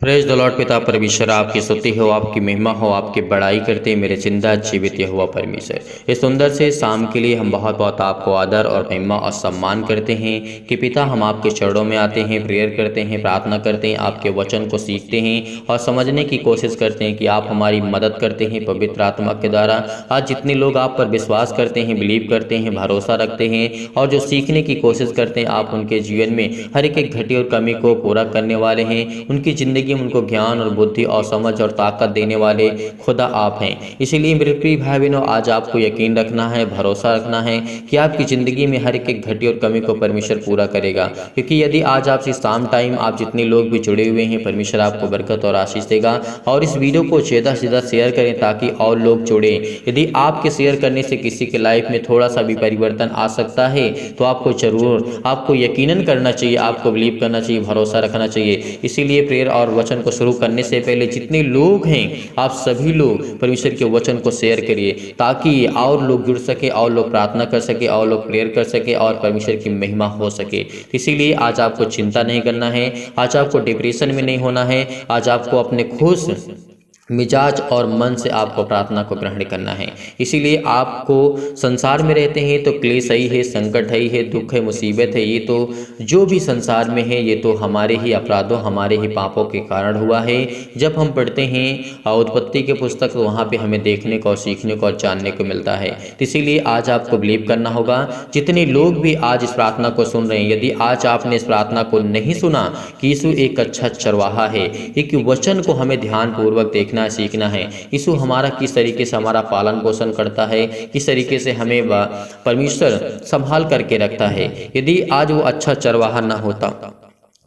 Praise the Lord. पिता परमेश्वर आपकी स्तुति हो, आपकी महिमा हो, आपकी बड़ाई करते मेरे जिंदा जीवित यहोवा परमेश्वर। इस सुंदर से शाम के लिए हम बहुत बहुत आपको आदर और महिमा और सम्मान करते हैं कि पिता हम आपके चरणों में आते हैं, प्रेयर करते हैं, प्रार्थना करते हैं, आपके वचन को सीखते हैं और समझने की कोशिश करते हैं कि आप हमारी मदद करते हैं पवित्र आत्मा के द्वारा। आज जितने लोग आप पर विश्वास करते हैं, बिलीव करते हैं, भरोसा रखते हैं और जो सीखने की कोशिश करते हैं, आप उनके जीवन में हर एक घटी और कमी को पूरा करने वाले हैं। उनकी ज़िंदगी में उनको ज्ञान और बुद्धि और समझ और ताकत देने वाले खुदा आप हैं। इसीलिए मेरे प्रिय भाई बहनों, आज आपको यकीन रखना है, भरोसा रखना है कि आपकी ज़िंदगी में हर एक घटी और कमी को परमेश्वर पूरा करेगा। क्योंकि यदि आज आपसे शाम टाइम आप जितने लोग भी जुड़े हुए हैं, परमेश्वर आपको बरकत और आशीष देगा। और इस वीडियो को ज़्यादा से ज़्यादा शेयर करें ताकि और लोग जुड़े। यदि आपके शेयर करने से किसी के लाइफ में थोड़ा सा भी परिवर्तन आ सकता है तो आपको जरूर, आपको यकीनन करना चाहिए, आपको बिलीव करना चाहिए, भरोसा रखना चाहिए। इसीलिए प्रेयर और वचन को शुरू करने से पहले जितने लोग हैं, आप सभी लोग परमेश्वर के वचन को शेयर करिए ताकि और लोग जुड़ सके, और लोग प्रार्थना कर सके, और लोग प्रेयर कर सके और परमेश्वर की महिमा हो सके। इसीलिए आज आपको चिंता नहीं करना है, आज आपको डिप्रेशन में नहीं होना है, आज आपको अपने खुश मिजाज और मन से आपको प्रार्थना को ग्रहण करना है। इसीलिए आपको संसार में रहते हैं तो क्लेश ही है, संकट है, दुख है, मुसीबत है। ये तो जो भी संसार में है ये तो हमारे ही अपराधों, हमारे ही पापों के कारण हुआ है। जब हम पढ़ते हैं उत्पत्ति के पुस्तक तो वहाँ पे हमें देखने को और सीखने को और जानने को मिलता है। तो इसीलिए आज आपको बिलीव करना होगा। जितने लोग भी आज इस प्रार्थना को सुन रहे हैं, यदि आज आपने इस प्रार्थना को नहीं सुना कि यीशु एक अच्छा चरवाहा है, एक वचन को हमें ध्यानपूर्वक देखना सीखना है। यीशु हमारा किस तरीके से हमारा पालन पोषण करता है, किस तरीके से हमें परमेश्वर संभाल करके रखता है। यदि आज वो अच्छा चरवाहा ना होता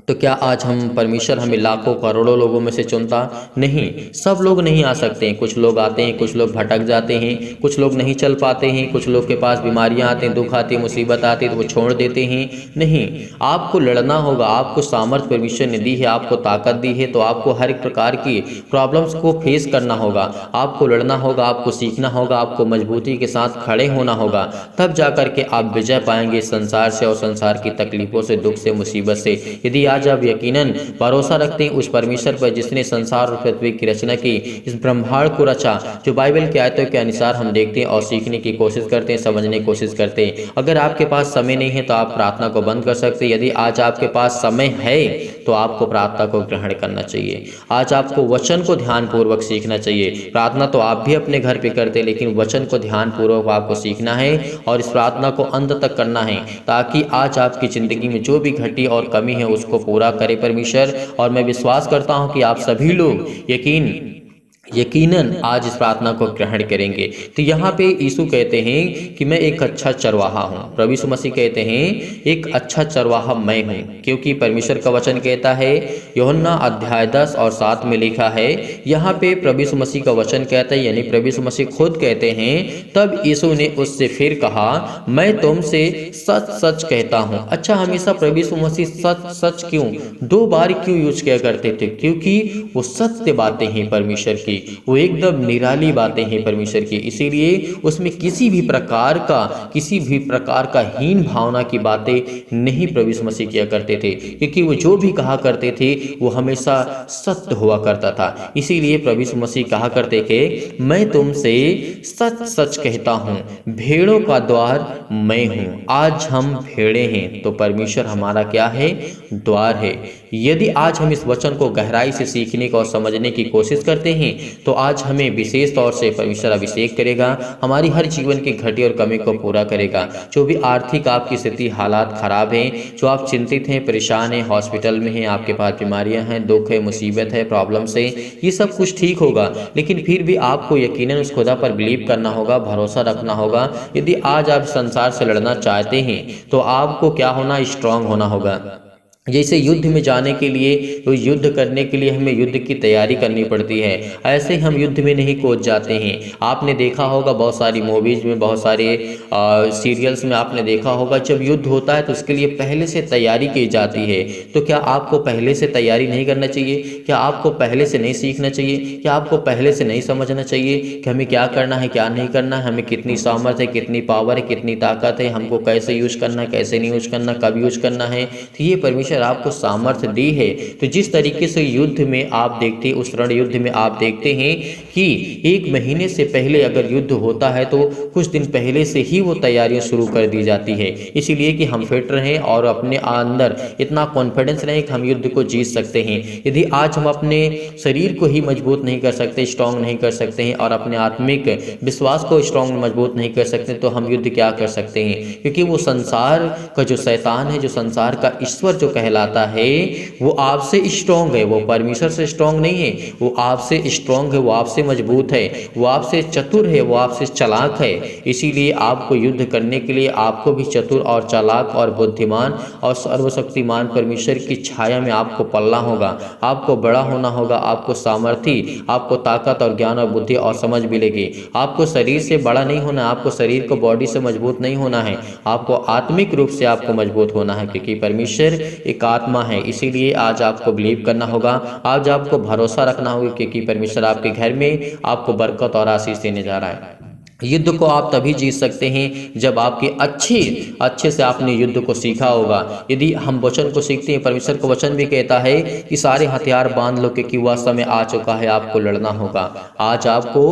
तो क्या आज हम परमेश्वर हमें लाखों करोड़ों लोगों में से चुनता? नहीं, सब लोग नहीं आ सकते हैं। कुछ लोग आते हैं, कुछ लोग भटक जाते हैं, कुछ लोग नहीं चल पाते हैं, कुछ लोग के पास बीमारियां आते हैं, दुख आते हैं, मुसीबत आती है तो वो छोड़ देते हैं। नहीं, आपको लड़ना होगा। आपको सामर्थ्य परमेश्वर ने दी है, आपको ताकत दी है, तो आपको हर एक प्रकार की प्रॉब्लम्स को फेस करना होगा। आपको लड़ना होगा, आपको सीखना होगा, आपको मजबूती के साथ खड़े होना होगा। तब जा करके आप विजय पाएंगे संसार से और संसार की तकलीफों से, दुख से, मुसीबत से। यदि आज आप यकीनन भरोसा रखते हैं उस परमेश्वर पर जिसने संसार और पृथ्वी की रचना की, इस ब्रह्मांड को रचा, जो बाइबल की आयतों के अनुसार हम देखते हैं और सीखने की कोशिश करते हैं, समझने की कोशिश करते हैं। अगर आपके पास समय नहीं है तो आप प्रार्थना को बंद कर सकते हैं। यदि आज आपके पास समय है तो आपको प्रार्थना को ग्रहण करना चाहिए। आज आपको वचन को ध्यानपूर्वक सीखना चाहिए। प्रार्थना तो आप भी अपने घर पे करते, लेकिन वचन को ध्यानपूर्वक आपको सीखना है और इस प्रार्थना को अंत तक करना है ताकि आज आपकी जिंदगी में जो भी घटी और कमी है उसको पूरा करे परमेश्वर। और मैं विश्वास करता हूं कि आप सभी लोग यकीनन आज इस प्रार्थना को ग्रहण करेंगे। तो यहाँ पे यीशु कहते हैं कि मैं एक अच्छा चरवाहा हूँ। प्रभु यीशु मसीह कहते हैं एक अच्छा चरवाहा मैं हूँ, क्योंकि परमेश्वर का वचन कहता है, यूहन्ना अध्याय 10 और 7 में लिखा है। यहाँ पे प्रभु यीशु मसीह का वचन कहता है, यानी प्रभु यीशु मसीह खुद कहते हैं, तब यीशु ने उससे फिर कहा, मैं तुमसे सच सच कहता हूँ। अच्छा, हमेशा प्रभु यीशु मसीह सच सच क्यों 2 बार क्यों यूज किया करते थे? क्योंकि वो सत्य बातें हैं परमेश्वर की, वो एकदम निराली बातें हैं परमेश्वर की। इसीलिए उसमें किसी भी प्रकार का हीन भावना की बातें नहीं प्रभु यीशु मसीह किया करते थे, क्योंकि वो जो भी कहा करते थे वो हमेशा सत्य हुआ करता था। इसीलिए प्रभु यीशु मसीह कहा करते थे, मैं तुमसे सच सच कहता हूँ, भेड़ों का द्वार मैं हूँ। आज हम भेड़े हैं तो परमेश्वर हमारा क्या है? द्वार है। यदि आज हम इस वचन को गहराई से सीखने का और समझने की कोशिश करते हैं तो आज हमें विशेष तौर से परमेश्वर अभिषेक करेगा, हमारी हर जीवन की घटी और कमी को पूरा करेगा। जो भी आर्थिक आपकी स्थिति, हालात खराब हैं, जो आप चिंतित हैं, परेशान हैं, हॉस्पिटल में हैं, आपके पास बीमारियां हैं, दुख है, मुसीबत है, प्रॉब्लम्स है, ये सब कुछ ठीक होगा। लेकिन फिर भी आपको यकीनन उस खुदा पर बिलीव करना होगा, भरोसा रखना होगा। यदि आज आप संसार से लड़ना चाहते हैं तो आपको क्या होना? स्ट्रांग होना होगा। जैसे युद्ध में जाने के लिए, तो युद्ध करने के लिए हमें युद्ध की तैयारी करनी पड़ती है, ऐसे हम युद्ध में नहीं कूद जाते हैं। आपने देखा होगा बहुत सारी मूवीज में, बहुत सारे सीरियल्स में आपने देखा होगा, जब युद्ध होता है तो उसके लिए पहले से तैयारी की जाती है। तो क्या आपको पहले से तैयारी नहीं करना चाहिए? क्या आपको पहले से नहीं सीखना चाहिए? क्या आपको पहले से नहीं समझना चाहिए कि हमें क्या करना है, क्या नहीं करना है, हमें कितनी सामर्थ्य है, कितनी पावर है, कितनी ताकत है, हमको कैसे यूज करना है, कैसे नहीं यूज करना, कब यूज करना है? तो ये परमेश्वर परमेश्वर आपको सामर्थ्य दी है। तो जिस तरीके से युद्ध में आप देखते हैं, उस रण युद्ध में आप देखते हैं कि 1 महीने से पहले अगर युद्ध होता है तो कुछ दिन पहले से ही वो तैयारियां शुरू कर दी जाती है, इसीलिए कि हम फिट रहें और अपने अंदर इतना कॉन्फिडेंस रहे कि हम युद्ध को जीत सकते हैं। यदि आज हम अपने शरीर को ही मजबूत नहीं कर सकते, स्ट्रांग नहीं कर सकते हैं और अपने आत्मिक विश्वास को स्ट्रांग मजबूत नहीं कर सकते, तो हम युद्ध क्या कर सकते हैं? क्योंकि वो संसार का जो शैतान है, जो संसार का ईश्वर जो कहलाता है, वो आपसे स्ट्रांग है, वो परमेश्वर से स्ट्रांग नहीं है, वो आपसे स्ट्रांग है, वो आपसे मजबूत है, वो आपसे चतुर है, वो आपसे चालाक है। इसीलिए आपको युद्ध करने के लिए आपको भी चतुर और चालाक और बुद्धिमान और सर्वशक्तिमान परमेश्वर की छाया में आपको पलना होगा, आपको बड़ा होना होगा, आपको सामर्थ्य, आपको ताकत और ज्ञान और बुद्धि और समझ मिलेगी। आपको शरीर से बड़ा नहीं होना, आपको शरीर को बॉडी से मजबूत नहीं होना है, आपको आत्मिक रूप से आपको मजबूत होना है, क्योंकि परमेश्वर एक आत्मा है। इसीलिए आज आपको बिलीव करना होगा, आज आपको भरोसा रखना होगा, क्योंकि परमेश्वर आपके घर में आपको बरकत और आशीष देने जा रहा है। युद्ध को आप तभी जीत सकते हैं जब आपके अच्छे से आपने युद्ध को सीखा होगा। यदि हम वचन को सीखते हैं, परमेश्वर का वचन भी कहता है कि सारे हथियार बांध लो, क्योंकि वह समय आ चुका है, आपको लड़ना होगा। आज आपको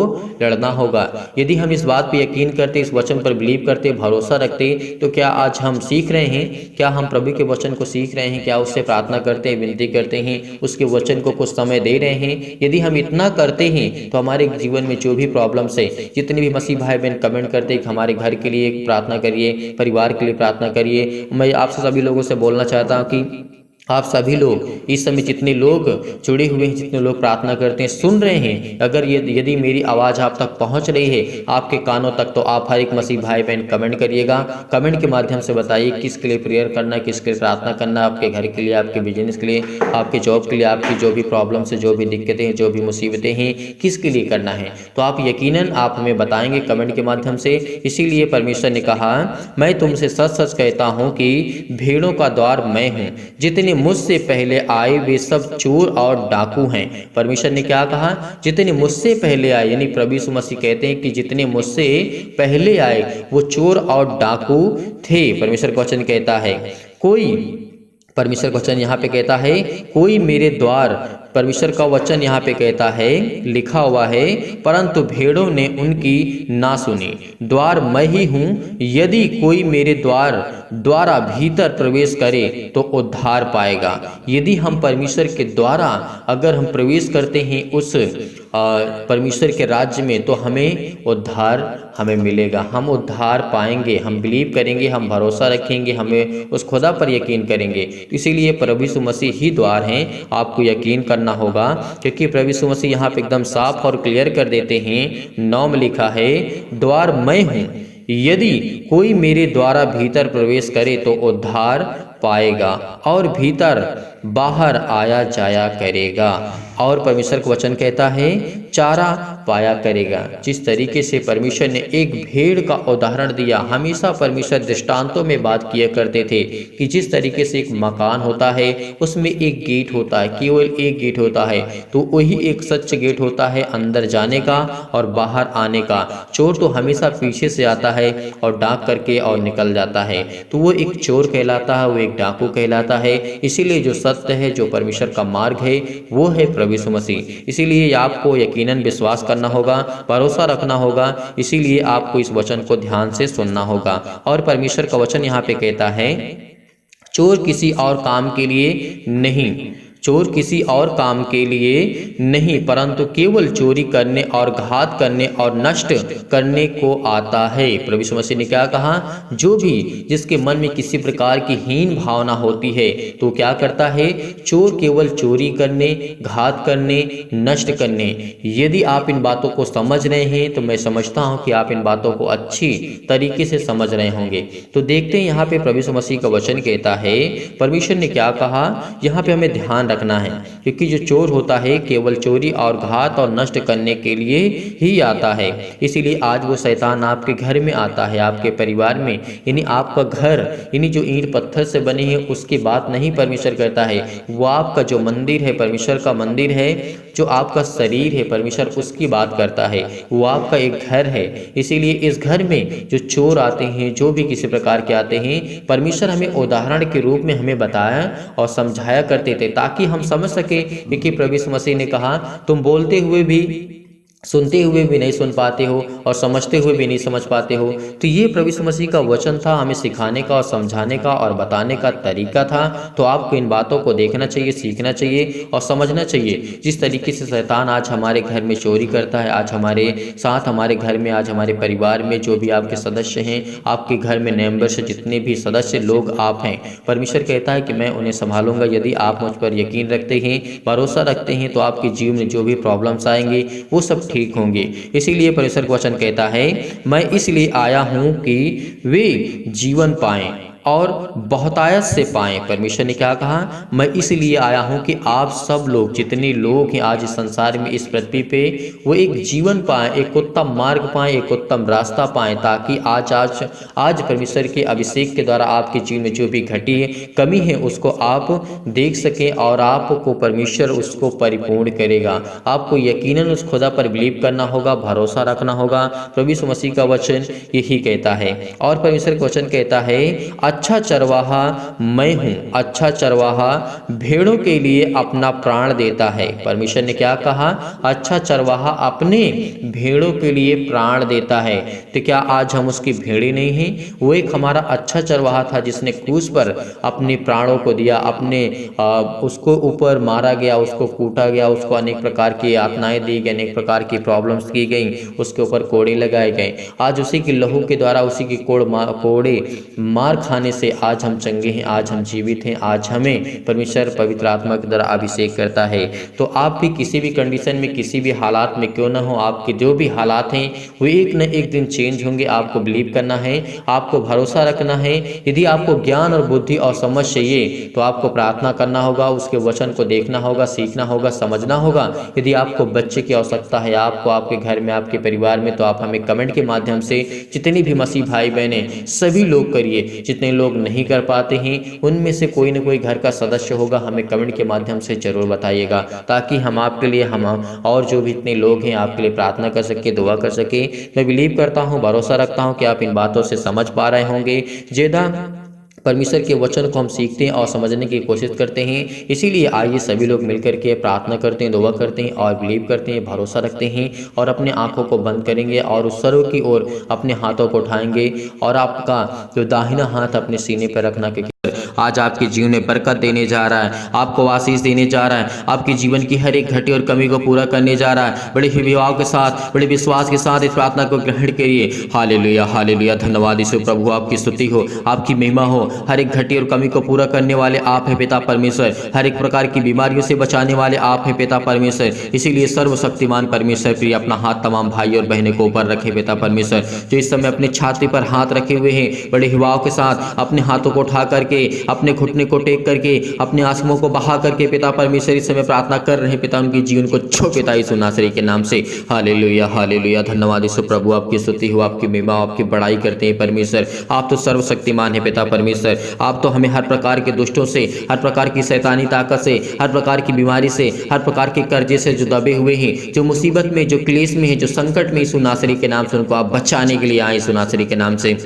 लड़ना होगा। यदि हम इस बात पर यकीन करते, इस वचन पर बिलीव करते, भरोसा रखते, तो क्या आज हम सीख रहे हैं? क्या हम प्रभु के वचन को सीख रहे हैं? क्या उससे प्रार्थना करते हैं, विनती करते हैं, उसके वचन को कुछ समय दे रहे हैं? यदि हम इतना करते हैं तो हमारे जीवन में जो भी प्रॉब्लम्स है, जितनी भी मसीह भाई बहन कमेंट करते हैं कि हमारे घर के लिए प्रार्थना करिए, परिवार के लिए प्रार्थना करिए, मैं आपसे सभी लोगों से बोलना चाहता हूं कि आप सभी लोग इस समय जितने लोग जुड़े हुए हैं, जितने लोग प्रार्थना करते हैं, सुन रहे हैं, अगर यदि मेरी आवाज़ आप तक पहुंच रही है, आपके कानों तक, तो आप हर एक मसीह भाई बहन कमेंट करिएगा। कमेंट के माध्यम से बताइए किसके लिए प्रेयर करना, किसके लिए प्रार्थना करना, आपके घर के लिए, आपके बिजनेस के लिए, आपके जॉब के लिए, आपकी जो भी प्रॉब्लम्स है, जो भी दिक्कतें हैं, जो भी मुसीबतें हैं, किसके लिए करना है, तो आप यकीनन आप हमें बताएंगे कमेंट के माध्यम से। इसीलिए परमेश्वर ने कहा, मैं तुमसे सच सच कहता हूँ कि भेड़ों का द्वार मैं हूँ, जितने मुझसे पहले आए वे सब चोर और डाकू हैं। परमेश्वर ने क्या कहा? जितने मुझसे पहले आए, यानी प्रभु यीशु मसीह कहते हैं कि जितने मुझसे पहले आए वो चोर और डाकू थे। परमेश्वर का वचन कहता है परमेश्वर का वचन यहाँ पे कहता है, कोई मेरे द्वार, परमेश्वर का वचन यहाँ पे कहता है, लिखा हुआ है, परंतु भेड़ों ने उनकी ना सुनी। द्वार मैं ही हूँ, यदि कोई मेरे द्वारा भीतर प्रवेश करे तो उद्धार पाएगा। यदि हम परमेश्वर के द्वारा अगर हम प्रवेश करते हैं उस परमेश्वर के राज्य में, तो हमें उद्धार मिलेगा, हम उद्धार पाएंगे, हम बिलीव करेंगे, हम भरोसा रखेंगे, हमें उस खुदा पर यकीन करेंगे। इसीलिए प्रभु यीशु मसीह ही द्वार हैं, आपको यकीन करना होगा, क्योंकि प्रभु यीशु मसीह यहाँ पे एकदम साफ और क्लियर कर देते हैं। 9 में लिखा है, द्वार मैं हूँ, यदि कोई मेरे द्वारा भीतर प्रवेश करे तो उद्धार पाएगा और भीतर बाहर आया जाया करेगा। और परमेश्वर का वचन कहता है, चारा पाया करेगा। जिस तरीके से परमेश्वर ने एक भेड़ का उदाहरण दिया, हमेशा परमेश्वर दृष्टांतों में बात किया करते थे कि जिस तरीके से एक मकान होता है, उसमें एक गेट होता है, केवल एक गेट होता है, तो वही एक सच गेट होता है अंदर जाने का और बाहर आने का। चोर तो हमेशा पीछे से आता है और डाक करके और निकल जाता है, तो वो एक चोर कहलाता है, वो एक डाकू कहलाता है। इसीलिए जो सत्य है, जो परमेश्वर का मार्ग है, वो है प्रभु यीशु मसीह। इसीलिए आपको यकीनन विश्वास करना होगा, भरोसा रखना होगा। इसीलिए आपको इस वचन को ध्यान से सुनना होगा। और परमेश्वर का वचन यहाँ पे कहता है, चोर किसी और काम के लिए नहीं, चोर किसी और काम के लिए नहीं, परंतु केवल चोरी करने और घात करने और नष्ट करने को आता है। प्रभु यीशु मसीह ने क्या कहा? जो भी जिसके मन में किसी प्रकार की हीन भावना होती है, तो क्या करता है? चोर केवल चोरी करने, घात करने, नष्ट करने। यदि आप इन बातों को समझ रहे हैं, तो मैं समझता हूं कि आप इन बातों को अच्छी तरीके से समझ रहे होंगे। तो देखते हैं यहाँ पे प्रभु यीशु मसीह का वचन कहता है, परमेश्वर ने क्या कहा, यहाँ पे हमें ध्यान रखना है, क्योंकि जो चोर होता है केवल चोरी और घात और नष्ट करने के लिए ही आता है। इसीलिए आज वो शैतान आपके घर में आता है, आपके परिवार में, यानी आपका घर यानी जो ईंट पत्थर से बने हैं उसकी बात नहीं परमेश्वर करता है। वो आपका जो मंदिर है, परमेश्वर का मंदिर है, जो आपका शरीर है, परमेश्वर उसकी बात करता है। वो आपका एक घर है। इसीलिए इस घर में जो चोर आते हैं, जो भी किसी प्रकार के आते हैं, परमेश्वर हमें उदाहरण के रूप में हमें बताया और समझाया करते थे, ताकि हम समझ सके। कि प्रभु यीशु मसीह ने कहा, तुम बोलते हुए भी, सुनते हुए भी नहीं सुन पाते हो और समझते हुए भी नहीं समझ पाते हो। तो ये प्रभु यीशु मसीह का वचन था, हमें सिखाने का और समझाने का और बताने का तरीका था। तो आपको इन बातों को देखना चाहिए, सीखना चाहिए और समझना चाहिए। जिस तरीके से शैतान आज हमारे घर में चोरी करता है, आज हमारे साथ, हमारे घर में, आज हमारे परिवार में जो भी आपके सदस्य हैं, आपके घर में मेंबर्स जितने भी सदस्य लोग आप हैं, परमेश्वर कहता है कि मैं उन्हें संभालूंगा। यदि आप मुझ पर यकीन रखते हैं, भरोसा रखते हैं, तो आपके जीवन में जो भी प्रॉब्लम्स आएंगे वो सब ठीक होंगे। इसीलिए परमेश्वर का वचन कहता है, मैं इसलिए आया हूं कि वे जीवन पाएं और बहुतायत से पाएं। परमेश्वर ने क्या कहा, मैं इसलिए आया हूं कि आप सब लोग, जितने लोग हैं आज इस संसार में, इस पृथ्वी पे, वो एक जीवन पाएं, एक उत्तम मार्ग पाएं, एक उत्तम रास्ता पाएं, ताकि आज परमेश्वर के अभिषेक के द्वारा आपके जीवन में जो भी घटी है, कमी है, उसको आप देख सकें और आपको परमेश्वर उसको परिपूर्ण करेगा। आपको यकीनन उस खुदा पर बिलीव करना होगा, भरोसा रखना होगा। प्रभु यीशु मसीह का वचन यही कहता है। और परमेश्वर का वचन कहता है, अच्छा चरवाहा मैं हूं, अच्छा चरवाहा भेड़ों के लिए अपना प्राण देता है। परमेश्वर ने क्या कहा, अच्छा चरवाहा अपने भेड़ों के लिए प्राण देता है। तो क्या आज हम उसकी भेड़े नहीं हैं? वो एक हमारा अच्छा चरवाहा था जिसने क्रूस पर अपने प्राणों को दिया, अपने उसको ऊपर मारा गया, उसको कूटा गया, उसको अनेक प्रकार की यातनाएं दी गई, अनेक प्रकार की प्रॉब्लम्स की गई, उसके ऊपर कोड़े लगाए गए। आज उसी की लहू के द्वारा, उसी की कोड़े मार खाने से आज हम चंगे हैं, आज हम जीवित हैं, आज हमें परमेश्वर पवित्र आत्मा के द्वारा अभिषेक करता है। तो आप भी किसी भी कंडीशन में, किसी भी हालात में क्यों ना हो, आपके जो भी हालात हैं वो एक न एक दिन चेंज होंगे। आपको बिलीव करना है, आपको भरोसा रखना है। यदि आपको ज्ञान और बुद्धि और समझ चाहिए तो आपको प्रार्थना करना होगा, उसके वचन को देखना होगा, सीखना होगा, समझना होगा। यदि आपको बच्चे की आवश्यकता है, आपको आपके घर में, आपके परिवार में, तो आप हमें कमेंट के माध्यम से, जितने भी मसीह भाई बहने सभी लोग करिए। जितने लोग नहीं कर पाते हैं उनमें से कोई ना कोई घर का सदस्य होगा, हमें कमेंट के माध्यम से जरूर बताइएगा, ताकि हम आपके लिए, हम और जो भी इतने लोग हैं आपके लिए प्रार्थना कर सके, दुआ कर सके। मैं बिलीव करता हूँ, भरोसा रखता हूँ कि आप इन बातों से समझ पा रहे होंगे। जेदा परमेश्वर के वचन को हम सीखते हैं और समझने की कोशिश करते हैं। इसीलिए आइए सभी लोग मिलकर के प्रार्थना करते हैं, दुआ करते हैं और बिलीव करते हैं, भरोसा रखते हैं और अपने आंखों को बंद करेंगे और उस सर्व की ओर अपने हाथों को उठाएंगे और आपका जो दाहिना हाथ अपने सीने पर रखना, क्योंकि आज आपके जीवन में बरकत देने जा रहा है, आपको आशीष देने जा रहा है, आपके जीवन की हर एक घटी और कमी को पूरा करने जा रहा है। बड़े ही विभाव के साथ, बड़े विश्वास के साथ इस प्रार्थना को ग्रहण करिए। हालेलुया, हालेलुया, धन्यवाद यीशु प्रभु, आपकी स्तुति हो, आपकी महिमा हो। हर एक घटी और कमी को पूरा करने वाले आप हैं पिता परमेश्वर, हर एक प्रकार की बीमारियों से बचाने वाले आप हैं पिता परमेश्वर। इसीलिए सर्वशक्तिमान परमेश्वर प्रिय अपना हाथ तमाम भाई और बहनों को ऊपर रखे पिता परमेश्वर, जो इस समय अपनी छाती पर हाथ रखे हुए हैं, बड़े हिवाव के साथ अपने हाथों को उठा करके, अपने घुटने को टेक करके, अपने आंसुओं को बहा करके पिता परमेश्वर इस समय प्रार्थना कर रहे हैं। पिता उनके जीवन को छो पिता यीशु नासरी के नाम से। हालेलुया, हालेलुया, धन्यवाद यीशु प्रभु, आपकी स्तुति हो, आपकी महिमा, आपकी बड़ाई करते हैं परमेश्वर। आप तो सर्वशक्तिमान है पिता परमेश्वर। आप तो हमें हर प्रकार के दुष्टों से, हर प्रकार की शैतानी ताकत से, हर प्रकार की बीमारी से, हर प्रकार के कर्जे से जो दबे हुए हैं, जो मुसीबत में, जो क्लेश में है, जो संकट में, यीशु नासरी के नाम से उनको आप बचाने के लिए आए। यीशु नासरी के नाम से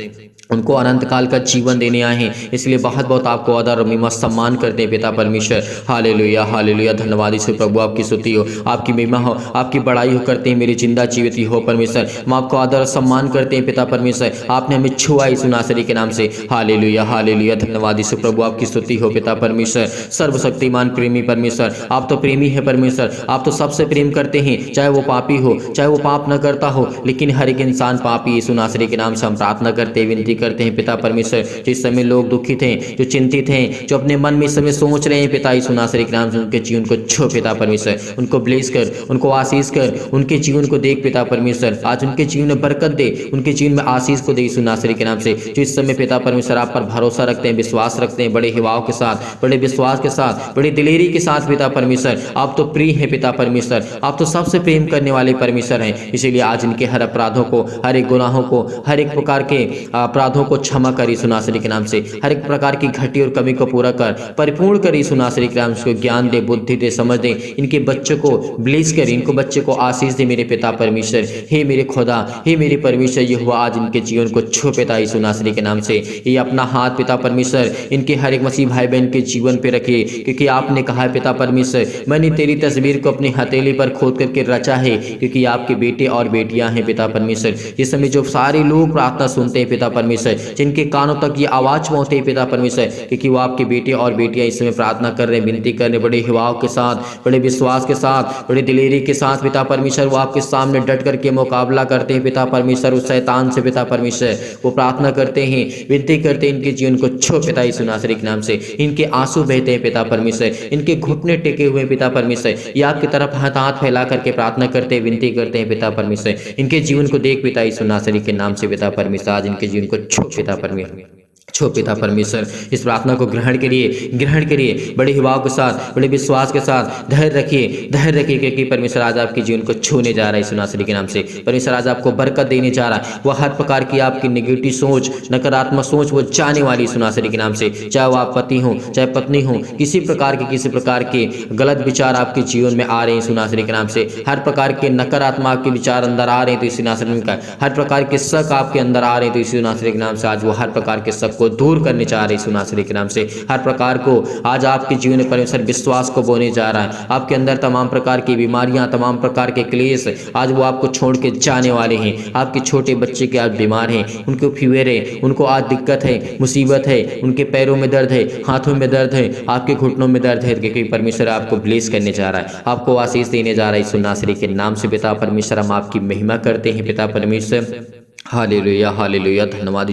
उनको अनंत काल का जीवन देने आए हैं। इसलिए बहुत बहुत आपको आदर और महिमा सम्मान करते हैं पिता परमेश्वर। हालेलुया, हालेलुया, धन्यवाद यीशु प्रभु, आपकी स्तुति हो, आपकी महिमा हो, आपकी बड़ाई हो करते हैं मेरी जिंदा जीवित हो परमेश्वर। हम आपको आदर और सम्मान करते हैं पिता परमेश्वर। आपने हमें छुआ यीशु नासरी के नाम से। हालेलुया, हालेलुया, धन्यवाद यीशु प्रभु, आपकी स्तुति हो पिता परमेश्वर। सर्वशक्तिमान प्रेमी परमेश्वर, आप तो प्रेमी है परमेश्वर। आप तो सबसे प्रेम करते हैं, चाहे वो पापी हो, चाहे वो पाप न करता हो, लेकिन हर एक इंसान पापी। यीशु नासरी के नाम से हम प्रार्थना करते, विनती करते हैं पिता परमेश्वर। जिस समय लोग दुखित हैं, जो चिंतित हैं, जो अपने मन में इस समय सोच रहे हैं पिता यीशु नासरी के नाम से, उनके जीवन को छू पिता परमेश्वर, उनको ब्लेस कर, उनको आशीष कर, उनके जीवन को देख पिता परमेश्वर। आज उनके जीवन में बरकत दे, उनके जीवन में आशीष को दे यीशु नासरी के नाम से। जो इस समय पिता परमेश्वर आप पर भरोसा रखते हैं, विश्वास रखते हैं, बड़े हिवाव के साथ, बड़े विश्वास के साथ, बड़ी दिलेरी के साथ पिता परमेश्वर, आप तो प्रिय हैं पिता परमेश्वर, आप तो सबसे प्रेम करने वाले परमेश्वर हैं। इसीलिए आज इनके हर अपराधों को, हर एक गुनाहों को, हर एक प्रकार के अपराधों को क्षमा कर यीशु नासरी के नाम से। हर एक प्रकार की घटी और कमी को पूरा कर, परिपूर्ण कर यीशु नासरी के नाम से। ज्ञान दे, बुद्धि दे, समझ दे, इनके बच्चों को ब्लेस कर, इनको बच्चे को आशीष दे मेरे पिता परमेश्वर। हे मेरे खुदा, हे मेरे परमेश्वर, ये हुआ आज इनके जीवन को छू पिता यीशु नासरी के नाम से। ये अपना हाथ पिता परमेश्वर इनके हर एक मसीह भाई बहन के जीवन पे रखिए, क्योंकि आपने कहा है पिता परमेश्वर, मैंने तेरी तस्वीर को अपनी हथेली पर खोद करके रचा है, क्योंकि आपके बेटे और बेटियां हैं पिता परमेश्वर। इस समय जो सारे लोग प्रार्थना सुनते हैं पिता परमेश्वर, जिनके कानों तक ये आवाज पहुंचते हैं पिता परमेश्वर, क्योंकि वो आपके बेटे और बेटियां इस समय प्रार्थना कर रहे हैं, विनती कर रहे हैं, बड़े हिवाव के साथ, बड़े विश्वास के साथ, बड़े दिलेरी के साथ पिता परमेश्वर। वो आपके सामने डट करके मुकाबला करते हैं पिता परमेश्वर उस शैतान से पिता परमेश्वर। वो प्रार्थना करते हैं, विनती करते हैं, इनके जीवन को छू पिता यीशु नासरी के नाम से। इनके आंसू बहते हैं पिता परमेश्वर, इनके घुटने टेके हुए पिता परमेश्वर, ये आपकी तरफ हाथ फैला करके प्रार्थना करते हैं, विनती करते हैं पिता परमेश्वर। इनके जीवन को देख पिता यीशु नासरी के नाम से पिता परमेश्वर। आज इनके जीवन को छू पिता परमेश्वर, छो पिता परमेश्वर। इस प्रार्थना को ग्रहण करिए बड़े हिवाव के साथ, बड़े विश्वास के साथ। धैर्य रखिए, क्योंकि परमेश्वर आज आपके जीवन को छूने जा रहा है यीशु नासरी के नाम से। परमेश्वर आज आपको बरकत देने जा रहा है। वह हर प्रकार की आपकी नेगेटिव सोच, नकारात्मक सोच वो जाने वाली यीशु नासरी के नाम से। चाहे वो आप पति हो, चाहे पत्नी हो, किसी प्रकार के गलत विचार आपके जीवन में आ रहे हैं यीशु नासरी के नाम से। हर प्रकार के नकारात्मक आपके विचार अंदर आ रहे हैं तो यीशु नासरी का, हर प्रकार के शक आपके अंदर आ रहे हैं तो यीशु नासरी के नाम से आज वो हर प्रकार के शक को दूर करने जा रहे हैं यीशु नासरी के नाम से। हर प्रकार को आज आपके जीवन में परमेश्वर विश्वास को बोने जा रहा है। आपके अंदर तमाम प्रकार की बीमारियां, तमाम प्रकार के क्लेश आज वो आपको छोड़ के जाने वाले हैं। आपके छोटे बच्चे के आज बीमार हैं, उनको फीवर है, उनको आज दिक्कत है, मुसीबत है, उनके पैरों में दर्द है, हाथों में दर्द है, आपके घुटनों में दर्द है, क्योंकि परमेश्वर आपको ब्लेस करने जा रहा है, आपको आशीष देने जा रहा है यीशु नासरी के नाम से। पिता परमेश्वर, हम आपकी महिमा करते हैं पिता परमेश्वर। Hallelujah, hallelujah. धन्यवाद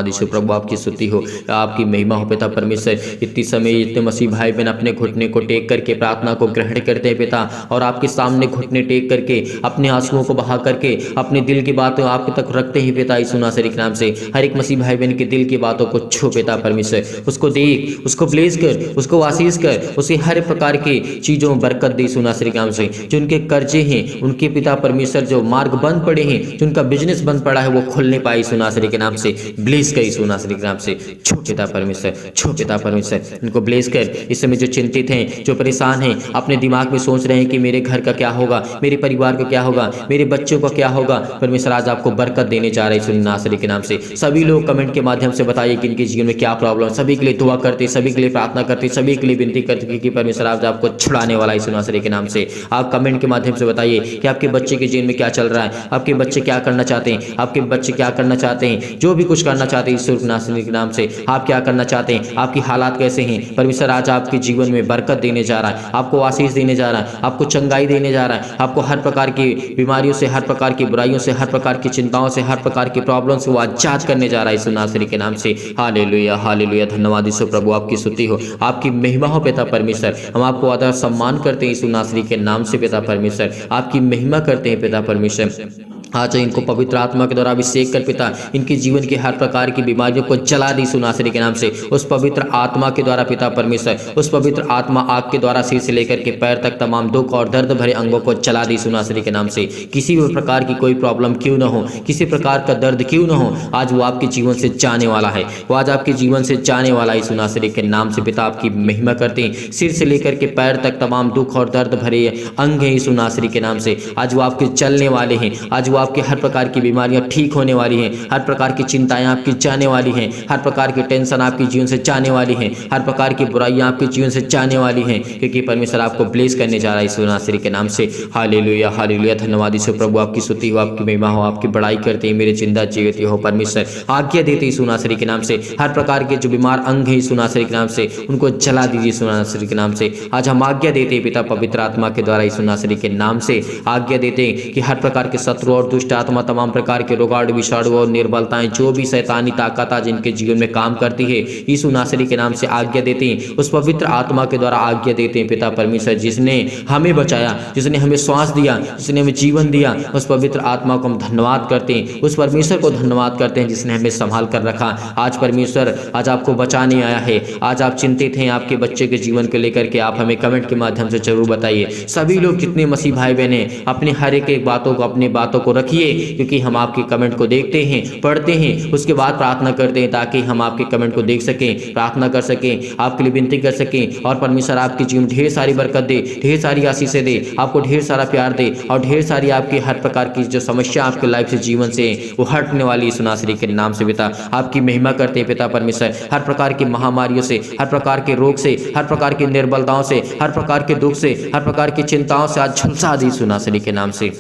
यीशु प्रभु, आपकी स्तुति हो, आपकी महिमा हो पिता परमेश्वर। इतनी समय इतने मसीह भाई बहन अपने घुटने को टेक करके प्रार्थना को ग्रहण करते हैं पिता, और आपके सामने घुटने टेक करके अपने आंसुओं को बहा करके अपने दिल की बातें आपके तक रखते हैं पिता यीशु नासरी के नाम से। हर एक मसीह भाई बहन के दिल की बातों को छू पिता परमेश्वर, उसको देख, उसको ब्लेस कर, उसको आशीष कर, उसे हर प्रकार की चीज़ों में बरकत दे यीशु नासरी के नाम से। जो उनके कर्जे हैं, उनके पिता परमेश्वर जो मार्ग बंद पड़े हैं, जो उनका बिजनेस बंद पड़ा है, वो खुलने पाए यीशु नासरी के नाम से। ब्लेस कर यीशु नासरी के नाम से, छू पिता परमेश्वर, छू पिता परमेश्वर, इनको ब्लेस कर। इस समय जो चिंतित हैं, जो परेशान हैं, अपने दिमाग में सोच रहे हैं कि मेरे घर का क्या होगा, मेरे परिवार का क्या होगा, मेरे बच्चों का क्या होगा, परमेश्वर आज आपको बरकत देने जा रहे हैं यीशु नासरी के नाम से। सभी लोग कमेंट के माध्यम से बताइए कि इनके जीवन में क्या प्रॉब्लम, सभी के लिए दुआ करते, सभी के लिए प्रार्थना करते, सभी के लिए विनती करते कि परमेश्वर आज आपको छुड़ाने वाला यीशु नासरी के नाम से। आप कमेंट के माध्यम से बताइए कि आपके बच्चे के जीवन में क्या चल रहा है, आपके बच्चे क्या करना चाहते हैं, आपके बच्चे क्या करना चाहते हैं, जो भी कुछ करना चाहते हैं यीशु नासरी के नाम से। आप क्या करना चाहते हैं, आपकी हालात कैसे हैं, परमेश्वर आज आपके जीवन में बरकत देने जा रहा है, आपको आशीष देने जा रहा है, आपको चंगाई देने जा रहा है, आपको हर प्रकार की बीमारियों से, हर प्रकार की बुराइयों से, हर प्रकार की चिंताओं से, हर प्रकार की प्रॉब्लम से वो आजाद करने जा रहा है यीशु नासरी के नाम से। Hallelujah, hallelujah. धन्यवाद यीशु प्रभु, आपकी स्तुति हो, आपकी महिमा हो पिता परमेश्वर। हम आपको आदर सम्मान करते हैं यीशु नासरी के नाम से पिता परमेश्वर, आपकी महिमा करते हैं पिता परमेश्वर। आज इनको पवित्र आत्मा के द्वारा अभिषेक कर पिता, इनके जीवन की हर प्रकार की बीमारियों को जला दी यीशु नासरी के नाम से। उस पवित्र आत्मा के द्वारा पिता परमेश्वर, उस पवित्र आत्मा आग के द्वारा सिर से लेकर के पैर तक तमाम दुख और दर्द भरे अंगों को जला दी यीशु नासरी के नाम से। किसी भी प्रकार की कोई प्रॉब्लम क्यों ना हो, किसी प्रकार का दर्द क्यों ना हो, आज वो आपके जीवन से जाने वाला है, वो आज आपके जीवन से जाने वाला है यीशु नासरी के नाम से। पिता आपकी महिमा करते हैं, सिर से लेकर के पैर तक तमाम दुख और दर्द भरे अंग हैं यीशु नासरी के नाम से। आज वो आपके चलने वाले हैं, आज वो आपके हर प्रकार की बीमारियां ठीक होने वाली हैं, हर प्रकार की चिंताएं आपकी जाने वाली हैं, हर प्रकार की टेंशन आपके जीवन से जाने वाली हैं, हर प्रकार की बुराइयां आपके जीवन से जाने वाली हैं, क्योंकि परमेश्वर आपको ब्लेस करने जा रहा है यीशु नासरी के नाम से। Hallelujah, hallelujah. धन्यवाद यीशु प्रभु, आपकी स्तुति हो, आपकी महिमा हो, आपकी बड़ाई करते हैं मेरे जिंदा जीवित हो परमेश्वर। आज्ञा देते यीशु नासरी के नाम से, हर प्रकार के जो बीमार अंग हैं यीशु नासरी के नाम से, उनको जला दीजिए यीशु नासरी के नाम से। आज हम आज्ञा देते हैं पिता पवित्र आत्मा के द्वारा यीशु नासरी के नाम से आज्ञा देते हैं कि हर प्रकार के शत्रु और और दुष्ट आत्मा, तमाम प्रकार के रोगाणु, विषाणु और निर्बलताएं, जो भी शैतानी ताकत आज इनके जीवन में काम करती है, यीशु नासरी के नाम से आज्ञा देते हैं, उस पवित्र आत्मा के द्वारा आज्ञा देते हैं पिता परमेश्वर, जिसने हमें बचाया, जिसने हमें श्वास दिया, जिसने हमें जीवन दिया, उस पवित्र आत्मा को हम धन्यवाद करते हैं, उस परमेश्वर को धन्यवाद करते हैं जिसने हमें संभाल कर रखा। आज परमेश्वर आज आपको बचाने आया है। आज आप चिंतित हैं आपके बच्चे के जीवन को लेकर के, आप हमें कमेंट के माध्यम से जरूर बताइए। सभी लोग जितने मसीह भाई बहन हैं, अपने हर एक बातों को, अपनी बातों को रखिए, क्योंकि हम आपके कमेंट को देखते हैं, पढ़ते हैं, उसके बाद प्रार्थना करते हैं ताकि हम आपके कमेंट को देख सकें, प्रार्थना कर सकें, आपके लिए विनती कर सकें और परमेश्वर आपके जीवन में ढेर सारी बरकत दे, ढेर सारी आशीषें दे, आपको ढेर सारा प्यार दे और ढेर सारी आपकी हर प्रकार की जो समस्या आपके लाइफ से, जीवन से, वो हटने वाली यीशु नासरी के नाम से पिता आपकी महिमा करते हैं पिता परमेश्वर। हर प्रकार की महामारियों से, हर प्रकार के रोग से, हर प्रकार की निर्बलताओं से, हर प्रकार के दुख से, हर प्रकार की चिंताओं से आज झुलसा दी यीशु नासरी के नाम से।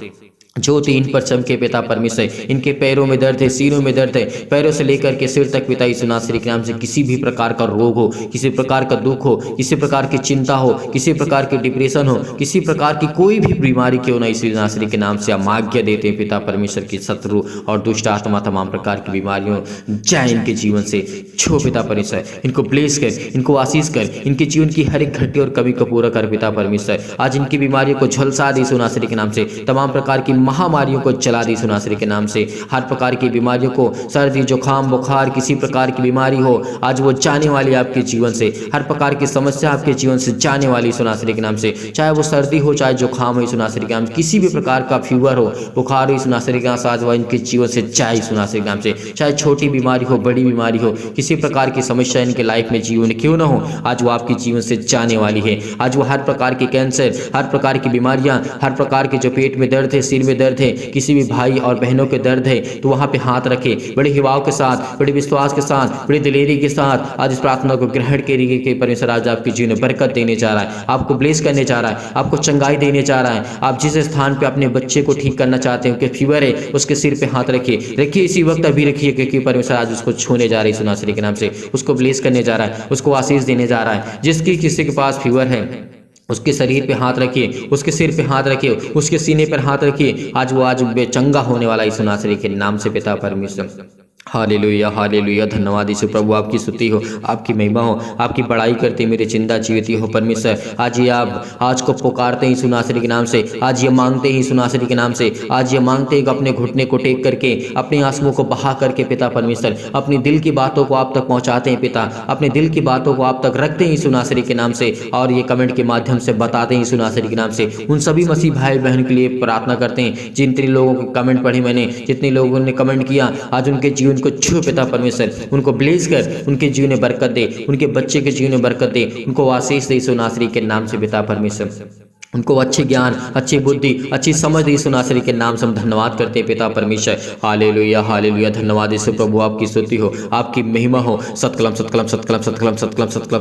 ज्योति इन पर चमके पिता परमेश्वर। इनके पैरों में दर्द है, सीनों में दर्द है, पैरों से लेकर के सिर तक पिता यीशु नासरी के नाम से किसी भी प्रकार का रोग हो, किसी प्रकार का दुख हो, किसी प्रकार की चिंता हो, किसी प्रकार की डिप्रेशन हो, किसी प्रकार की कोई भी बीमारी क्यों ना यीशु नासरी के नाम से हम आज्ञा देते हैं पिता परमेश्वर की शत्रु और दुष्ट आत्मा, तमाम प्रकार की बीमारियों जाए इनके जीवन से छो पिता परमेश्वर। इनको ब्लेस कर, इनको आशीष कर, इनके जीवन की हर एक घटी और कमी को पूरा कर पिता परमेश्वर। आज इनकी बीमारियों को झुलसा दी यीशु नासरी के नाम से, तमाम प्रकार की महामारियों को चला दी यीशु नासरी के नाम से। हर प्रकार की बीमारियों को, सर्दी, जुकाम, बुखार, किसी प्रकार की बीमारी हो, आज वो जाने वाली आपके जीवन से। हर प्रकार की समस्या आपके जीवन से जाने वाली यीशु नासरी के नाम से। चाहे वो सर्दी हो, चाहे जुकाम हो, यीशु नासरी के नाम से। किसी भी प्रकार का फीवर हो, बुखार हो, यीशु नासरी के नाम से आज वो इनके जीवन से जाए यीशु नासरी के नाम से। चाहे छोटी बीमारी हो, बड़ी बीमारी हो, किसी प्रकार की समस्या इनके लाइफ में, जीवन क्यों ना हो, आज वो आपके जीवन से जाने वाली है। आज वो हर प्रकार के कैंसर, हर प्रकार की बीमारियां, हर प्रकार के जो पेट में दर्द है, सिर में दर्द है, किसी भी भाई और बहनों के दर्द है, तो वहां पे हाथ रखे, बड़े हिवाव के साथ, बड़े विश्वास के साथ, बड़ी दिलेरी के साथ आज इस प्रार्थना को ग्रहण करिए कि परमेश्वर आज आपके जीवन में बरकत देने जा रहा है, आपको ब्लेस करने जा रहा है, आपको चंगाई देने जा रहा है। आप जिस स्थान पे अपने बच्चे को ठीक करना चाहते हैं, उनके फीवर है, उसके सिर पे हाथ रखिए इसी वक्त अभी रखिए, क्योंकि परमेश्वर आज उसको छूने जा रही है यीशु नासरी के नाम से। उसको ब्लेस करने जा रहा है, उसको आशीष देने जा रहा है। जिसकी किसी के पास फीवर है, उसके शरीर पे हाथ रखिए, उसके सिर पे हाथ रखिए, उसके सीने पर हाथ रखिए। आज वो आज बेचंगा होने वाला यीशु नासरी के नाम से पिता परमेश्वर। Hallelujah, hallelujah. धन्यवाद यीशु प्रभु, आपकी स्तुति हो, आपकी महिमा हो, आपकी बड़ाई करते मेरे जिंदा जीवित हो परमेश्वर। आज ये आप आज को पुकारते हैं यीशु नासरी के नाम से, आज ये मांगते हैं यीशु नासरी के नाम से, आज ये मांगते हैं कि अपने घुटने को टेक करके, अपने आंसुओं को बहा करके पिता परमेश्वर अपनी दिल की बातों को आप तक पहुंचाते हैं पिता, अपने दिल की बातों को आप तक रखते हैं यीशु नासरी के नाम से, और ये कमेंट के माध्यम से बताते हैं यीशु नासरी के नाम से। उन सभी मसीह भाई बहन के लिए प्रार्थना करते हैं जितने लोगों के कमेंट पढ़े मैंने, जितने लोगों ने कमेंट किया, आज उनके जीवन को छू पिता परमेश्वर, उनको ब्लेस कर, उनके जीवन में बरकत दे, उनके बच्चे के जीवन में बरकत दे, उनको आशीष दे यीशु नासरी के नाम से पिता परमेश्वर। उनको अच्छे ज्ञान, अच्छी बुद्धि, अच्छी समझ दी यीशु नासरी के नाम से हम धन्यवाद करते हैं पिता परमेश्वर। Hallelujah, hallelujah. धन्यवाद यीशु प्रभु, आपकी स्तुति हो, आपकी महिमा हो। सतकलम सतकलम सतकलम सतकलम सतकलम सतकलम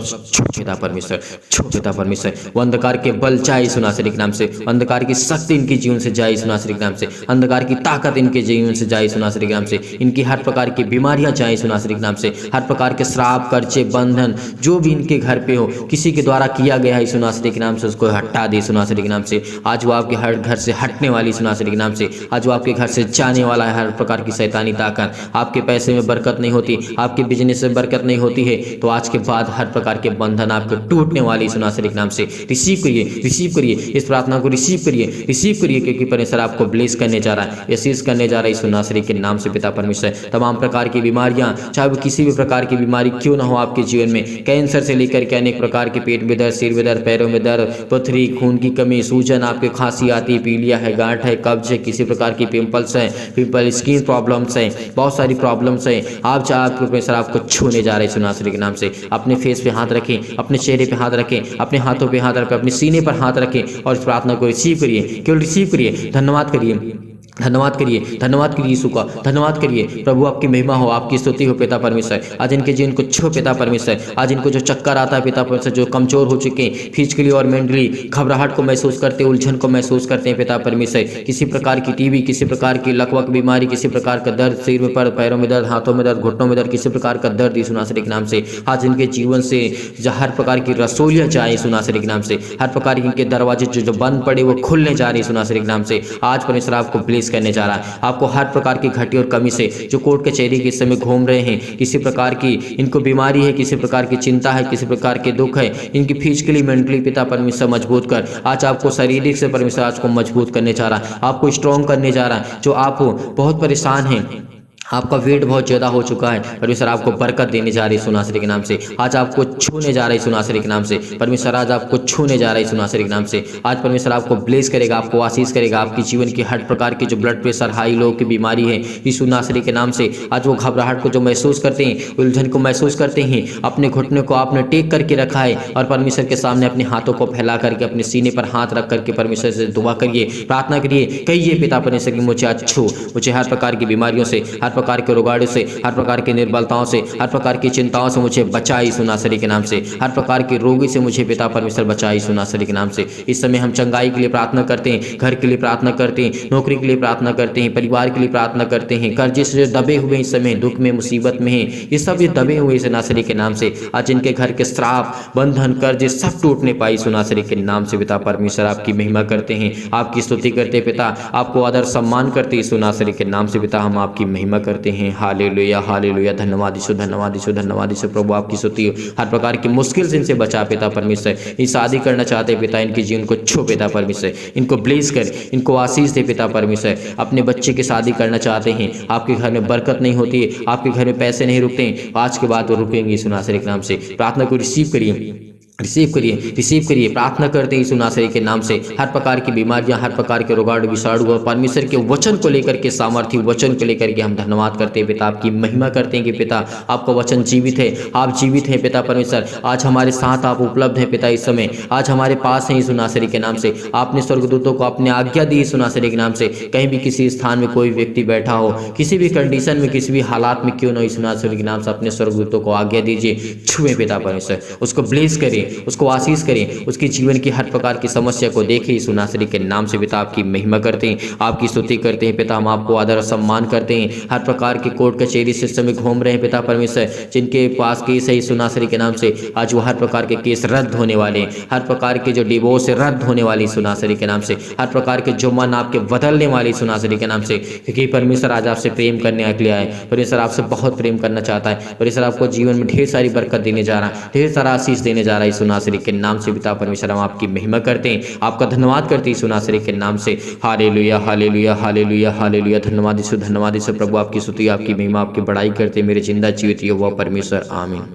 पिता परमेश्वर, पिता परमेश्वर। वो अंधकार के बल जाए यीशु नासरी के नाम से, अंधकार की शक्ति इनके जीवन से जाए यीशु नासरी के नाम से, अंधकार की ताकत इनके जीवन से जाए यीशु नासरी के नाम से, इनकी हर प्रकार की बीमारियां जाए यीशु नासरी के नाम से, हर प्रकार के श्राप, कर्जे, बंधन जो भी इनके घर पे हो, किसी के द्वारा किया गया है यीशु नासरी के नाम से, उसको हटा दे यीशु नासरी के नाम से। आज वो आपके हर घर से हटने वाली यीशु नासरी के नाम से, आज वो आपके घर से जाने वाला है। हर प्रकार की शैतानी ताकत, आपके पैसे में बरकत नहीं होती, आपके बिजनेस में बरकत नहीं होती है, तो आज के बाद हर प्रकार के बंधन आपके टूटने वाली यीशु नासरी के नाम से। रिसीव करिए, रिसीव करिए, इस प्रार्थना को रिसीव करिए, रिसीव करिए, क्योंकि परमेश्वर आपको ब्लेस करने जा रहा है, आशीष करने जा रहा है यीशु नासरी के नाम से पिता परमेश्वर। तमाम प्रकार की बीमारियां, चाहे वो किसी भी प्रकार की बीमारी क्यों ना हो आपके जीवन में, कैंसर से लेकर के अनेक प्रकार के पेट में दर्द, सिर में दर्द, पैरों में दर्द, पथरी, खून की कमी, सूजन, आपके खांसी आती है, पीलिया है, गांठ है, कब्ज है, किसी प्रकार की पिंपल्स है, पिंपल, स्किन प्रॉब्लम्स है, बहुत सारी प्रॉब्लम्स है। आप चाहे सर आपको छूने जा रहे हैं यीशु नासरी के नाम से। अपने फेस पे हाथ रखें, अपने चेहरे पे हाथ रखें, अपने हाथों पे हाथ रखें, अपने सीने पर हाथ रखें और इस प्रार्थना को रिसीव करिए, केवल रिसीव करिए। धन्यवाद करिए, धन्यवाद करिए, धन्यवाद करिए यीशु का, धन्यवाद करिए प्रभु, आपकी महिमा हो, आपकी स्तुति हो पिता परमेश्वर। आज इनके जीवन को छो पिता परमेश्वर, आज इनको जो चक्कर आता है पिता परमेश्वर, जो कमजोर हो चुके हैं फिजिकली और मेंटली, घबराहट को महसूस करते हैं, उलझन को महसूस करते हैं पिता परमेश्वर, किसी प्रकार की टीबी, किसी प्रकार की लकवक बीमारी, किसी प्रकार का दर्द, सिर में पर, पैरों में दर्द, हाथों में दर्द, घुटनों में दर्द, किसी प्रकार का दर्द यीशु नासरी के नाम से आज इनके जीवन से हर प्रकार की रसोलियाँ जाए यीशु नासरी के नाम से, हर प्रकार के इनके दरवाजे जो बंद पड़े वो खुलने जा रहे यीशु नासरी के नाम से। आज परमेश्वर आपको ब्लेस ब्लेस करने जा रहा है। आपको हर प्रकार की घटी और कमी से, जो कोर्ट कचहरी के समय घूम रहे हैं, किसी प्रकार की इनको बीमारी है, किसी प्रकार की चिंता है, किसी प्रकार के दुख है, इनकी फिजिकली मेंटली पिता परमेश्वर मजबूत कर आज आपको शारीरिक से परमेश्वर आज को मजबूत करने जा रहा है, आपको स्ट्रॉन्ग करने जा रहा है। जो आप बहुत परेशान हैं, आपका वेट बहुत ज़्यादा हो चुका है, परमेश्वर आपको बरकत देने जा रही है सुनासरी के नाम से। आज आपको छूने जा रही है सुनासरी के नाम से। परमेश्वर आज आपको छूने जा रही है सुनासरी के नाम से। आज परमेश्वर आपको ब्लेस करेगा, आपको आशीष करेगा। आपकी जीवन की हर प्रकार की जो ब्लड प्रेशर, हाई लो की बीमारी है, इस सुनासरी के नाम से आज वो घबराहट को जो महसूस करते हैं, उलझन को महसूस करते हैं, अपने घुटने को आपने टेक करके रखा है और परमेश्वर के सामने अपने हाथों को फैला करके अपने सीने पर हाथ रख करके परमेश्वर से दुआ करिए, प्रार्थना करिए, कहिए पिता परमेश्वर की मुझे आज छू, मुझे हर प्रकार की बीमारियों से, हर प्रकार के रोगाड़ों से, हर प्रकार की निर्बलताओं से, हर प्रकार की चिंताओं से मुझे बचाई सुनासरी के नाम से। हर प्रकार के रोगी से मुझे पिता परमेश्वर बचाई सुनासरी के नाम से। इस समय हम चंगाई के लिए प्रार्थना करते हैं, घर के लिए प्रार्थना करते हैं, नौकरी के लिए प्रार्थना करते हैं, परिवार के लिए प्रार्थना करते हैं। कर्जे से दबे हुए इस समय दुख में, मुसीबत में हैं, ये सब ये दबे हुए सुनासरी के नाम से आज इनके घर के श्राप, बंधन, कर्जे सब टूटने पाई सुनासरी के नाम से। पिता परमेश्वर आपकी महिमा करते हैं, आपकी स्तुति करते हैं पिता, आपको आदर सम्मान करते हैं सुनासरी के नाम से। पिता हम आपकी महिमा करते हैं। हालेलुया हालेलुया, धन्यवाद यीशु, धन्यवाद यीशु, धन्यवाद यीशु। प्रभु आपकी स्तुति, हर प्रकार की मुश्किल से इनसे बचा पिता परमेश्वर। ये शादी करना चाहते पिता, इनके जीवन को छू पिता परमेश्वर, इनको ब्लेस कर, इनको आशीष दे पिता परमेश्वर। अपने बच्चे की शादी करना चाहते हैं, आपके घर में बरकत नहीं होती है, आपके घर में पैसे नहीं रुकते हैं, आज के बाद वो रुकेंगे यीशु नासरी के नाम से। प्रार्थना को रिसीव करिए, रिसीव करिए, रिसीव करिए। प्रार्थना करते हैं यीशु नासरी के नाम से। हर प्रकार की बीमारियां, हर प्रकार के रोगाणु विषाणु और परमेश्वर के वचन को लेकर के, सामर्थ्य वचन को लेकर के हम धन्यवाद करते हैं पिता, आपकी महिमा करते हैं कि पिता आपका वचन जीवित है, आप जीवित हैं पिता परमेश्वर। आज हमारे साथ आप उपलब्ध है पिता, इस समय आज हमारे पास है यीशु नासरी के नाम से। आपने स्वर्गदूतों को अपने आज्ञा दी यीशु नासरी के नाम से। कहीं भी किसी स्थान में कोई व्यक्ति बैठा हो, किसी भी कंडीशन में, किसी भी हालात में क्यों न, यीशु नासरी के नाम से अपने स्वर्गदूतों को आज्ञा दीजिए, छुए पिता परमेश्वर, उसको ब्लेस करें, उसको आशीष करें, उसकी जीवन की हर प्रकार की समस्या को देखें यीशु नासरी के नाम से। पिता आपकी महिमा करते हैं, आपकी स्तुति करते हैं पिता, हम आपको आदर और सम्मान करते हैं। हर प्रकार की कोर्ट कचहरी सिस्टम में घूम रहे हैं पिता परमेश्वर, जिनके पास केस है यीशु नासरी के नाम से, आज वो हर प्रकार के केस रद्द होने वाले हैं। हर प्रकार के जो डिवोर्स रद्द होने वाली यीशु नासरी के नाम से, हर प्रकार के जुर्मान आपके बदलने वाले यीशु नासरी के नाम से। क्योंकि परमेश्वर आज आपसे प्रेम करने के लिए आए, परमेश्वर आपसे बहुत प्रेम करना चाहता है। परमेश्वर आपको जीवन में ढेर सारी बरकत देने जा रहा है, ढेर सारा आशीष देने जा रहा है यीशु नासरी के नाम से। पिता परमेश्वर हम आपकी महिमा करते हैं, आपका धन्यवाद करते हैं यीशु नासरी के नाम से। हालेलुया हालेलुया हालेलुया हालेलुया, धन्यवाद यीशु, धन्यवाद यीशु। प्रभु आपकी स्तुति, आपकी महिमा, आपकी बड़ाई करते हैं मेरे जिंदा जीवित यहोवा परमेश्वर, आमीन।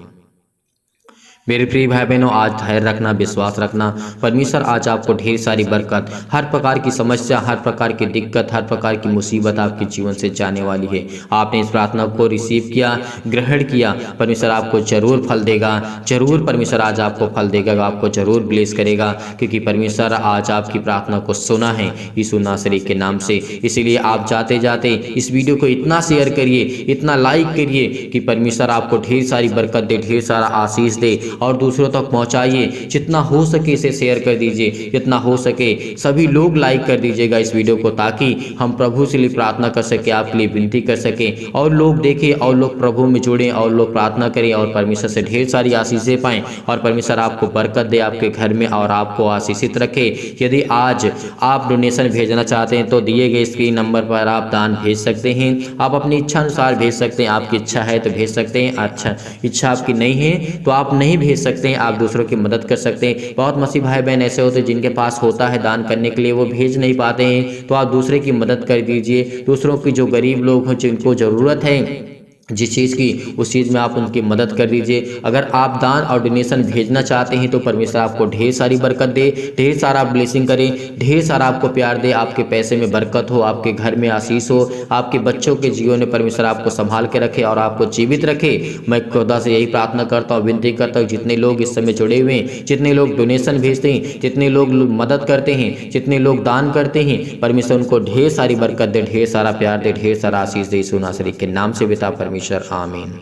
मेरे प्रिय भाई बहनों, आज धैर्य रखना, विश्वास रखना। परमेश्वर आज आपको ढेर सारी बरकत, हर प्रकार की समस्या, हर प्रकार की दिक्कत, हर प्रकार की मुसीबत आपके जीवन से जाने वाली है। आपने इस प्रार्थना को रिसीव किया, ग्रहण किया, परमेश्वर आपको जरूर फल देगा, जरूर परमेश्वर आज आपको फल देगा, आपको जरूर ब्लेस करेगा, क्योंकि परमेश्वर आज आपकी प्रार्थना को सुना है यीशु नासरी के नाम से। इसीलिए आप जाते जाते इस वीडियो को इतना शेयर करिए, इतना लाइक करिए कि परमेश्वर आपको ढेर सारी बरकत दे, ढेर सारा आशीष दे और दूसरों तक पहुंचाइए। जितना हो सके इसे शेयर कर दीजिए, जितना हो सके सभी लोग लाइक कर दीजिएगा इस वीडियो को, ताकि हम प्रभु से लिए प्रार्थना कर सके, आपके लिए विनती कर सके, और लोग देखें और लोग प्रभु में जुड़ें और लोग प्रार्थना करें और परमेश्वर से ढेर सारी आशीषें पाएं और परमेश्वर आपको बरकत दे आपके घर में और आपको आशीषित रखे। यदि आज आप डोनेशन भेजना चाहते हैं तो दिए गए स्क्रीन नंबर पर आप दान भेज सकते हैं। आप अपनी इच्छा अनुसार भेज सकते हैं, आपकी इच्छा है तो भेज सकते हैं, अच्छा इच्छा आपकी नहीं है तो आप नहीं भेज सकते हैं, आप दूसरों की मदद कर सकते हैं। बहुत मसीह भाई बहन ऐसे होते हैं जिनके पास होता है दान करने के लिए, वो भेज नहीं पाते हैं, तो आप दूसरे की मदद कर दीजिए। दूसरों की जो गरीब लोग हैं, जिनको ज़रूरत है जिस चीज़ की, उस चीज़ में आप उनकी मदद कर दीजिए। अगर आप दान और डोनेशन भेजना चाहते हैं तो परमेश्वर आपको ढेर सारी बरकत दे, ढेर सारा ब्लेसिंग करे, ढेर सारा आपको प्यार दे, आपके पैसे में बरकत हो, आपके घर में आशीष हो, आपके बच्चों के जीवन में परमेश्वर आपको संभाल के रखे और आपको जीवित रखे। मैं खुदा से यही प्रार्थना करता हूँ, विनती करता हूँ, जितने लोग इस समय जुड़े हुए हैं, जितने लोग डोनेशन भेजते हैं, जितने लोग मदद करते हैं, जितने लोग दान करते हैं, परमेश्वर उनको ढेर सारी बरकत दे, ढेर सारा प्यार दे, ढेर सारा आशीष दे यीशु नासरी के नाम से पिता परमेश्वर, आमीन।